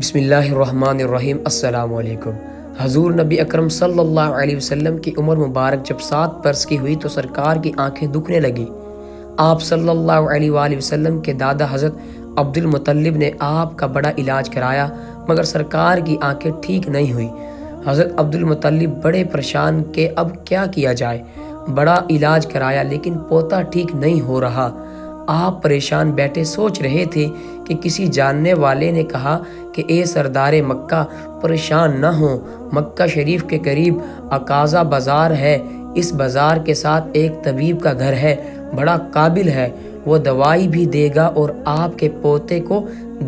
بسم اللہ الرحمن الرحیم۔ السلام علیکم۔ حضور نبی اکرم صلی اللہ علیہ وسلم کی عمر مبارک جب 7 برس کی ہوئی تو سرکار کی آنکھیں دکھنے لگی۔ آپ صلی اللہ علیہ وآلہ وسلم کے دادا حضرت عبد المطلب نے آپ کا بڑا علاج کرایا مگر سرکار کی آنکھیں ٹھیک نہیں ہوئی۔ حضرت عبد المطلب بڑے پریشان کہ اب کیا کیا جائے۔ بڑا علاج کرایا لیکن پوتا ٹھیک نہیں ہو رہا۔ آپ پریشان بیٹھے سوچ رہے تھے کہ کسی جاننے والے نے کہا کہ اے سردار مکہ پریشان نہ ہو، مکہ شریف کے قریب عکاظہ بازار ہے، اس بازار کے ساتھ ایک طبیب کا گھر ہے، بڑا قابل ہے، وہ دوائی بھی دے گا اور آپ کے پوتے کو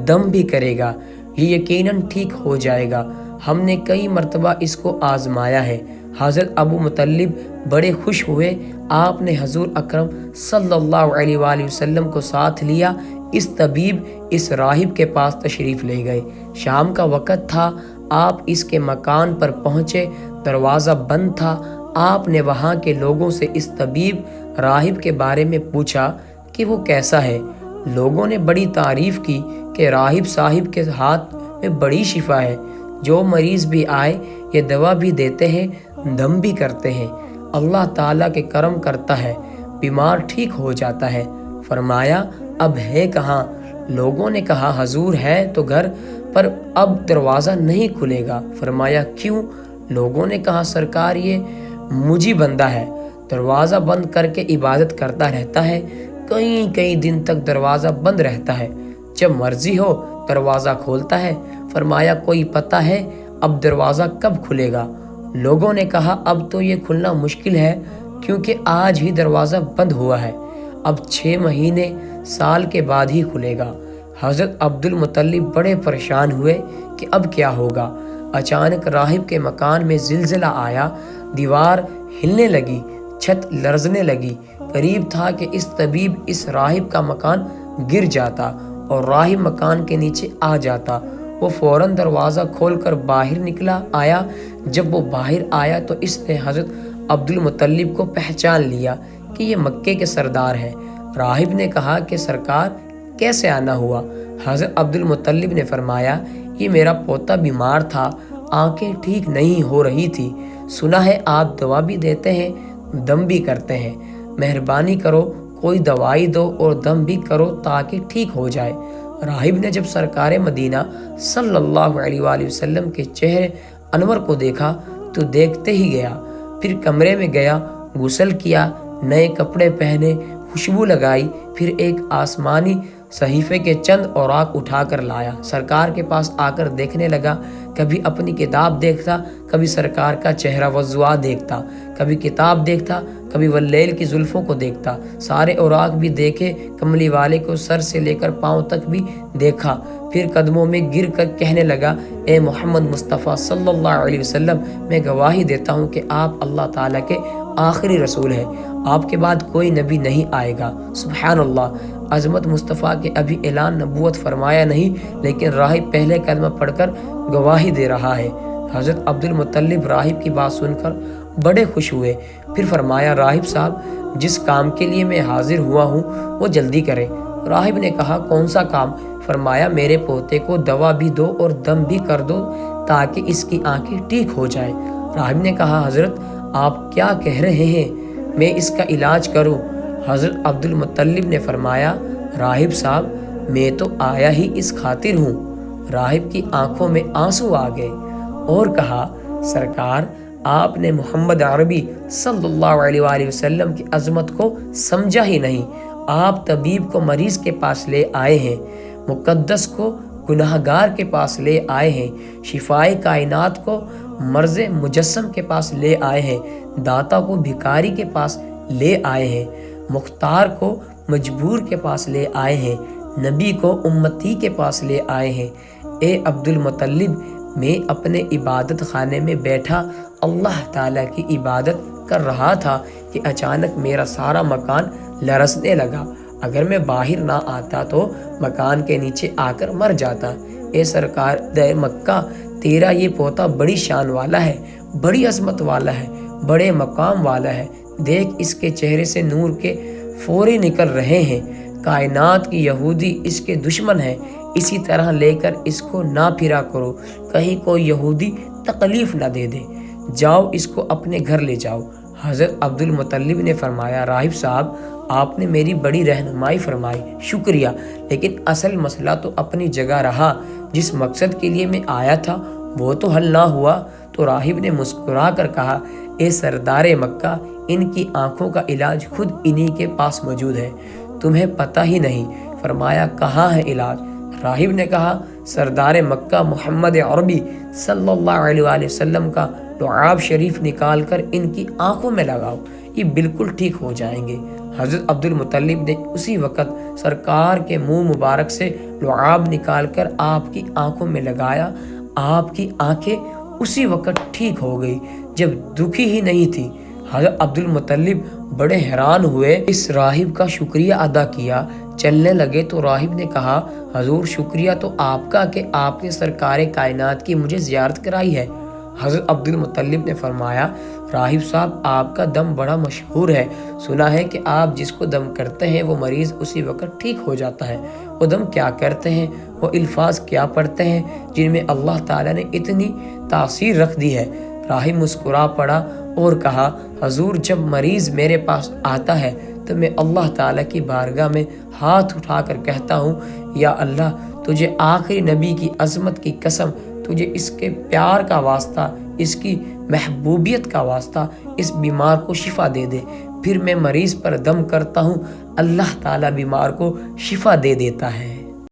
دم بھی کرے گا، یہ یقیناً ٹھیک ہو جائے گا۔ ہم نے کئی مرتبہ اس کو آزمایا ہے۔ حضرت ابو مطلب بڑے خوش ہوئے۔ آپ نے حضور اکرم صلی اللہ علیہ وآلہ وسلم کو ساتھ لیا۔ اس طبیب اس راہب کے پاس تشریف لے گئے۔ شام کا وقت تھا۔ آپ اس کے مکان پر پہنچے، دروازہ بند تھا۔ آپ نے وہاں کے لوگوں سے اس طبیب راہب کے بارے میں پوچھا کہ وہ کیسا ہے۔ لوگوں نے بڑی تعریف کی کہ راہب صاحب کے ہاتھ میں بڑی شفا ہے، جو مریض بھی آئے یہ دوا بھی دیتے ہیں، دم بھی کرتے ہیں، اللہ تعالیٰ کے کرم کرتا ہے، بیمار ٹھیک ہو جاتا ہے۔ فرمایا اب ہے کہاں؟ لوگوں نے کہا حضور ہے تو گھر پر اب دروازہ نہیں کھلے گا۔ فرمایا کیوں؟ لوگوں نے کہا سرکار یہ مجھی بندہ ہے، دروازہ بند کر کے عبادت کرتا رہتا ہے، کئی دن تک دروازہ بند رہتا ہے، جب مرضی ہو دروازہ کھولتا ہے۔ فرمایا کوئی پتہ ہے اب دروازہ کب کھلے گا؟ لوگوں نے کہا اب تو یہ کھلنا مشکل ہے کیونکہ آج ہی دروازہ بند ہوا ہے، اب 6 مہینے سال کے بعد ہی کھلے گا۔ حضرت عبد المطلب بڑے پریشان ہوئے کہ اب کیا ہوگا۔ اچانک راہب کے مکان میں زلزلہ آیا، دیوار ہلنے لگی، چھت لرزنے لگی۔ قریب تھا کہ اس طبیب اس راہب کا مکان گر جاتا اور راہب مکان کے نیچے آ جاتا۔ وہ فوراً دروازہ کھول کر باہر نکلا آیا۔ جب وہ باہر آیا تو اس نے حضرت عبد المطلب کو پہچان لیا کہ یہ مکے کے سردار ہیں۔ راہب نے کہا کہ سرکار کیسے آنا ہوا؟ حضرت عبد المطلب نے فرمایا یہ میرا پوتا بیمار تھا، آنکھیں ٹھیک نہیں ہو رہی تھی، سنا ہے آپ دوا بھی دیتے ہیں، دم بھی کرتے ہیں، مہربانی کرو کوئی دوائی دو اور دم بھی کرو تاکہ ٹھیک ہو جائے۔ راہب نے جب سرکار مدینہ صلی اللہ علیہ وآلہ وسلم کے چہرے انور کو دیکھا تو دیکھتے ہی گیا، پھر کمرے میں گیا، غسل کیا، نئے کپڑے پہنے، خوشبو لگائی، پھر ایک آسمانی صحیفے کے چند اوراق اٹھا کر لایا، سرکار کے پاس آ کر دیکھنے لگا۔ کبھی اپنی کتاب دیکھتا، کبھی سرکار کا چہرہ وضوا دیکھتا، کبھی کتاب دیکھتا، کبھی واللیل کی زلفوں کو دیکھتا، سارے اوراق بھی دیکھے، کملی والے کو سر سے لے کر پاؤں تک بھی دیکھا، پھر قدموں میں گر کر کہنے لگا اے محمد مصطفیٰ صلی اللہ علیہ وسلم، میں گواہی دیتا ہوں کہ آپ اللہ تعالیٰ کے آخری رسول ہیں، آپ کے بعد کوئی نبی نہیں آئے گا۔ سبحان اللہ، عظمت مصطفیٰ کے ابھی اعلان نبوت فرمایا نہیں لیکن راہب پہلے کلمہ پڑھ کر گواہی دے رہا ہے۔ حضرت عبد المطلب راہب کی بات سن کر بڑے خوش ہوئے، پھر فرمایا راہب صاحب جس کام کے لیے میں حاضر ہوا ہوں وہ جلدی کریں۔ راہب نے کہا کون سا کام؟ فرمایا میرے پوتے کو دوا بھی دو اور دم بھی کر دو تاکہ اس کی آنکھیں ٹھیک ہو جائیں۔ راہب نے کہا حضرت آپ کیا کہہ رہے ہیں، میں اس کا علاج کروں؟ حضرت عبد المطلب نے فرمایا راہب صاحب میں تو آیا ہی اس خاطر ہوں۔ راہب کی آنکھوں میں آنسو آ گئے اور کہا سرکار آپ نے محمد عربی صلی اللہ علیہ وآلہ وسلم کی عظمت کو سمجھا ہی نہیں۔ آپ طبیب کو مریض کے پاس لے آئے ہیں، مقدس کو گناہگار کے پاس لے آئے ہیں، شفائے کائنات کو مرض مجسم کے پاس لے آئے ہیں، داتا کو بھکاری کے پاس لے آئے ہیں، مختار کو مجبور کے پاس لے آئے ہیں، نبی کو امتی کے پاس لے آئے ہیں۔ اے عبد المطلب میں اپنے عبادت خانے میں بیٹھا اللہ تعالیٰ کی عبادت کر رہا تھا کہ اچانک میرا سارا مکان لرزنے لگا، اگر میں باہر نہ آتا تو مکان کے نیچے آ کر مر جاتا۔ اے سرکار دے مکہ تیرا یہ پوتا بڑی شان والا ہے، بڑی عظمت والا ہے، بڑے مقام والا ہے، دیکھ اس کے چہرے سے نور کے فورے نکل رہے ہیں، کائنات کی یہودی اس کے دشمن ہیں، اسی طرح لے کر اس کو نہ پھرا کرو، کہیں کوئی یہودی تکلیف نہ دے دے، جاؤ اس کو اپنے گھر لے جاؤ۔ حضرت عبد المطلب نے فرمایا راہب صاحب آپ نے میری بڑی رہنمائی فرمائی، شکریہ، لیکن اصل مسئلہ تو اپنی جگہ رہا، جس مقصد کے لیے میں آیا تھا وہ تو حل نہ ہوا۔ تو راہب نے مسکرا کر کہا اے سردار مکہ، ان کی آنکھوں کا علاج خود انہی کے پاس موجود ہے، تمہیں پتہ ہی نہیں۔ فرمایا کہاں ہے علاج؟ راہب نے کہا سردار مکہ محمد عربی صلی اللہ علیہ وآلہ وسلم کا لعاب شریف نکال کر ان کی آنکھوں میں لگاؤ، یہ بالکل ٹھیک ہو جائیں گے۔ حضرت عبد المطلب نے اسی وقت سرکار کے منہ مبارک سے لعاب نکال کر آپ کی آنکھوں میں لگایا، آپ کی آنکھیں اسی وقت ٹھیک ہو گئی جب دکھی ہی نہیں تھی۔ حضرت عبد المطلب بڑے حیران ہوئے، اس راہب کا شکریہ ادا کیا، چلنے لگے تو راہب نے کہا حضور شکریہ تو آپ کا کہ آپ نے سرکار کائنات کی مجھے زیارت کرائی ہے۔ حضرت عبد المطلب نے فرمایا راہب صاحب آپ کا دم بڑا مشہور ہے، سنا ہے کہ آپ جس کو دم کرتے ہیں وہ مریض اسی وقت ٹھیک ہو جاتا ہے، وہ دم کیا کرتے ہیں، وہ الفاظ کیا پڑھتے ہیں جن میں اللہ تعالیٰ نے اتنی تاثیر رکھ دی ہے؟ راہب مسکرا پڑا اور کہا حضور جب مریض میرے پاس آتا ہے تو میں اللہ تعالیٰ کی بارگاہ میں ہاتھ اٹھا کر کہتا ہوں یا اللہ تجھے آخری نبی کی عظمت کی قسم، تجھے اس کے پیار کا واسطہ، اس کی محبوبیت کا واسطہ اس بیمار کو شفا دے دے۔ پھر میں مریض پر دم کرتا ہوں، اللہ تعالیٰ بیمار کو شفا دے دیتا ہے۔